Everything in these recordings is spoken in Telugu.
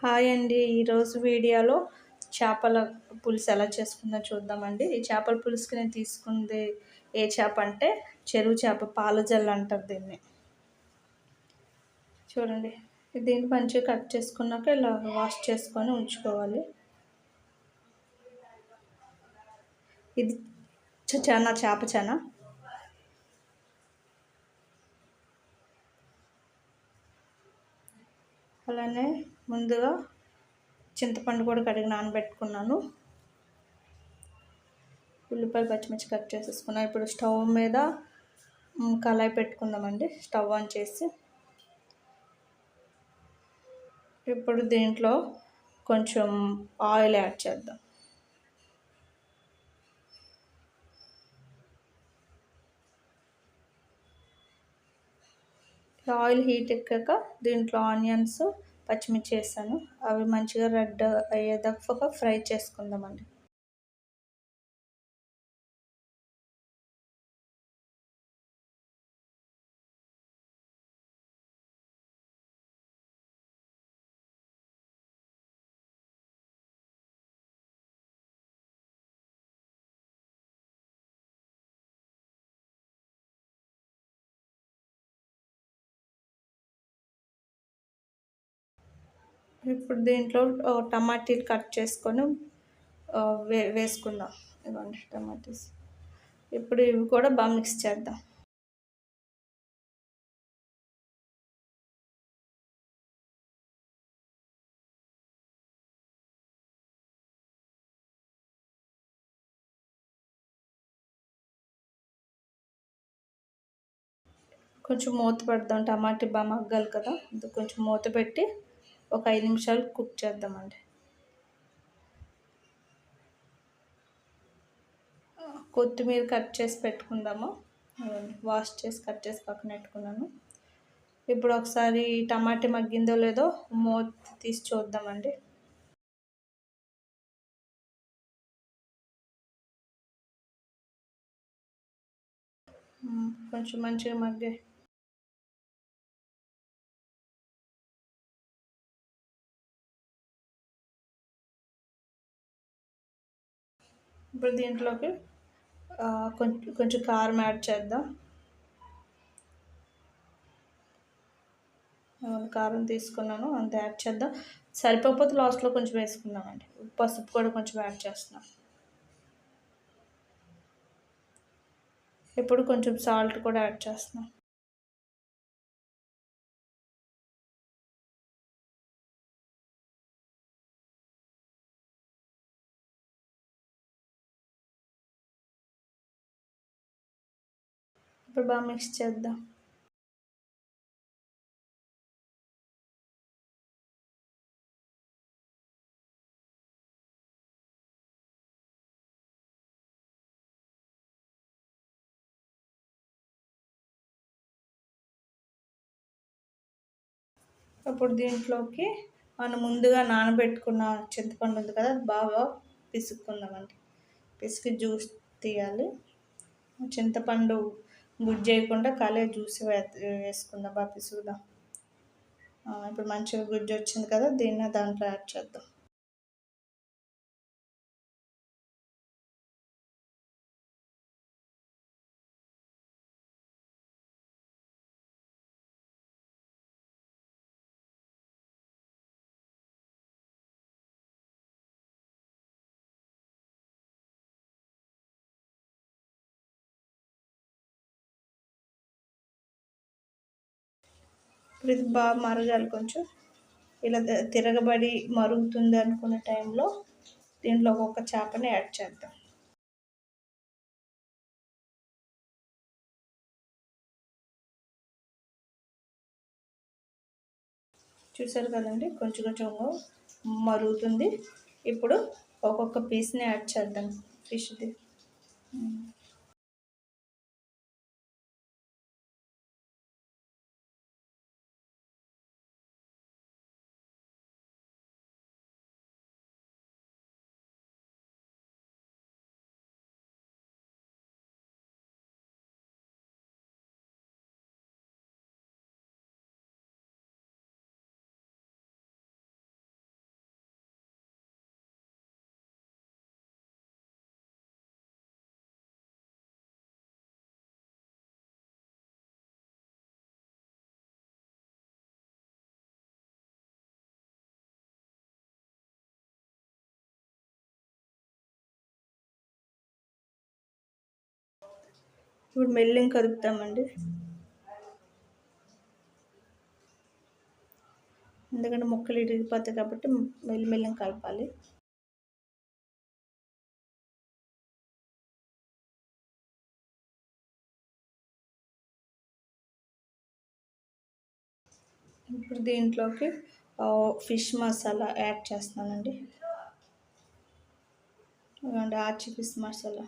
హాయ్ అండి. ఈరోజు వీడియోలో చేపల పులుసు ఎలా చేసుకుందో చూద్దామండి. ఈ చేపల పులుసుకి నేను తీసుకుంది ఏ చేప అంటే చెరువు చేప, పాలజల్ల అంటారు దీన్ని. చూడండి, దీన్ని మంచిగా కట్ చేసుకున్నాక ఇలా వాష్ చేసుకొని ఉంచుకోవాలి. ఇది చేప. అలానే ముందుగా చింతపండు కూడా కడిగి నానబెట్టుకున్నాను. ఉల్లిపాయలు, పచ్చిమిర్చి కట్ చేసేసుకున్నాను. ఇప్పుడు స్టవ్ మీద కళాయి పెట్టుకుందామండి. స్టవ్ ఆన్ చేసి ఇప్పుడు దీంట్లో కొంచెం ఆయిల్ యాడ్ చేద్దాం. ఆయిల్ హీట్ ఎక్కాక దీంట్లో ఆనియన్స్, పచ్చిమిర్చి వేసాను. అవి మంచిగా రెడ్ అయ్యేదాకా ఫ్రై చేసుకుందామండి. ఇప్పుడు దీంట్లో టమాటీలు కట్ చేసుకొని వేసుకుందాం. ఇవ్వండి టమాటీస్. ఇప్పుడు ఇవి కూడా బాగా మిక్స్ చేద్దాం. కొంచెం మూత పెడదాం, టమాటీ బాగా మగ్గాలి కదా. కొంచెం మూత పెట్టి ఒక 5 నిమిషాలు కుక్ చేద్దామండి. కొత్తిమీర కట్ చేసి పెట్టుకుందాము. వాష్ చేసి కట్ చేసి పక్కన పెట్టుకున్నాను. ఇప్పుడు ఒకసారి టమాటా మగ్గిందో లేదో మూత తీసి చూద్దామండి. కొంచెం మంచిగా మగ్గాయి. ఇప్పుడు దీంట్లోకి కొంచెం కారం యాడ్ చేద్దాం. కారం తీసుకున్నాను, అంత యాడ్ చేద్దాం. సరిపోకపోతే లాస్ట్లో కొంచెం వేసుకుందామండి. పసుపు కూడా కొంచెం యాడ్ చేస్తున్నాం. ఇప్పుడు కొంచెం సాల్ట్ కూడా యాడ్ చేస్తున్నాం. ఇప్పుడు బాగా మిక్స్ చేద్దాం. ఇప్పుడు దీంట్లోకి మనం ముందుగా నానబెట్టుకున్న చింతపండు ఉంది కదా, అది బాగా పిసుక్కుందామండి. పిసికి జ్యూస్ తీయాలి. చింతపండు గుజ్జు చేయకుండా కాలే జ్యూస్ వేసుకుందాం, బాగా పిసుకుదాం. ఇప్పుడు మంచిగా గుజ్జు వచ్చింది కదా, దీన్ని దాంట్లో యాడ్ చేద్దాం. ఇప్పుడు ఇది బాగా మరగాలి. కొంచెం ఇలా తిరగబడి మరుగుతుంది అనుకునే టైంలో దీంట్లో ఒక్కొక్క చేపని యాడ్ చేద్దాం. చూసారు కదండి, కొంచెం కొంచెం మరుగుతుంది. ఇప్పుడు ఒక్కొక్క పీస్ని యాడ్ చేద్దాం ఫిష్ది. ఇప్పుడు మెల్లిగా కలుపుతామండి, ఎందుకంటే ముక్కలు ఇరిగిపోతాయి కాబట్టి మెల్లిగా కలపాలి. ఇప్పుడు దీంట్లోకి ఫిష్ మసాలా యాడ్ చేస్తున్నానండి. ఆచి ఫిష్ మసాలా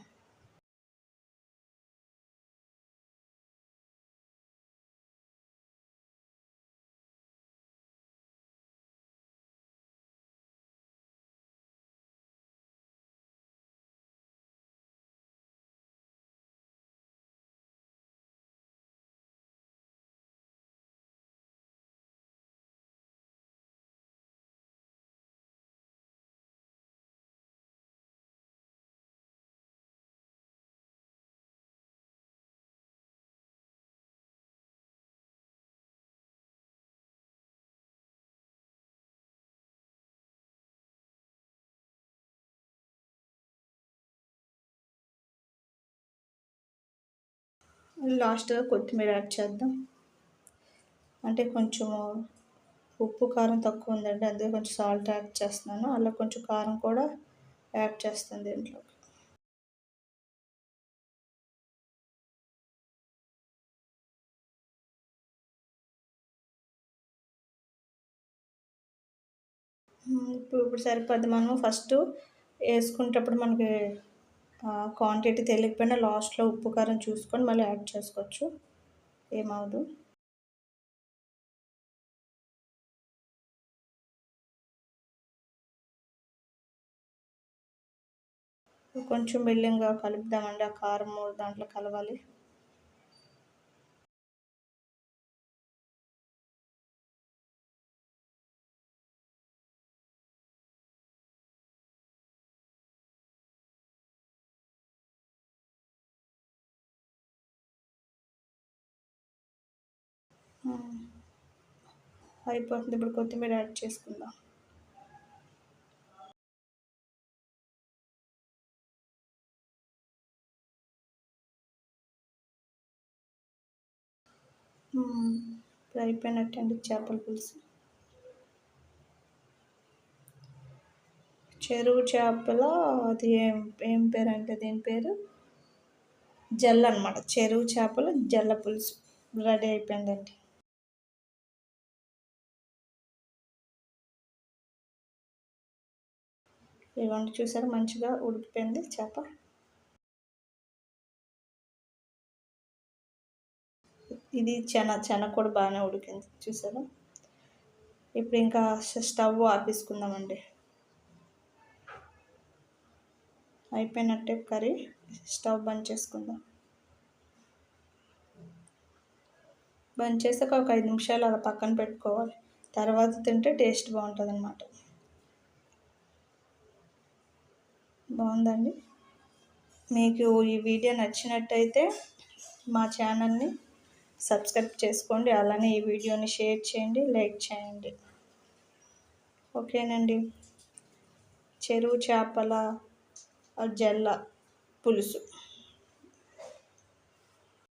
లాస్ట్గా కొత్తిమీర యాడ్ చేద్దాం. అంటే కొంచెం ఉప్పు కారం తక్కువ ఉందండి, అందుకే కొంచెం సాల్ట్ యాడ్ చేస్తున్నాను. అలా కొంచెం కారం కూడా యాడ్ చేస్తాను దీంట్లో. ఇప్పుడు సరిపోద్ది. మనం ఫస్ట్ వేసుకునేటప్పుడు మనకి క్వాంటిటీ తెలియకపోయినా లాస్ట్లో ఉప్పు కారం చూసుకొని మళ్ళీ యాడ్ చేసుకోవచ్చు, ఏమవదు. కొంచెం మెల్లిగా కలుపుదామండి, ఆ కారం దాంట్లో కలవాలి. అయిపోతుంది. ఇప్పుడు కొత్తిమీర యాడ్ చేసుకుందాం. ఇప్పుడు అయిపోయినట్టండి చేపల పులుసు. చెరువు చేపల అది ఏం పేరు అంటే దీని పేరు జల్ల అనమాట. చెరువు చేపలు జల్ల పులుసు రెడీ అయిపోయిందండి. ఇవ్వండి, చూసారా మంచిగా ఉడికిపోయింది చేప. ఇది చెన కూడా బాగానే ఉడికింది, చూసారా. ఇప్పుడు ఇంకా స్టవ్ ఆపేసుకుందామండి. అయిపోయినట్టే కర్రీ, స్టవ్ బంద్ చేసుకుందాం. బంద్ చేసాక ఒక 5 నిమిషాలు అలా పక్కన పెట్టుకోవాలి, తర్వాత తింటే టేస్ట్ బాగుంటుంది అన్నమాట. బాగుందండి. మీకు ఈ వీడియో నచ్చినట్టయితే మా ఛానల్ని సబ్స్క్రైబ్ చేసుకోండి, అలానే ఈ వీడియోని షేర్ చేయండి, లైక్ చేయండి. ఓకేనండి. చెరువు చేపల జల్ల పులుసు.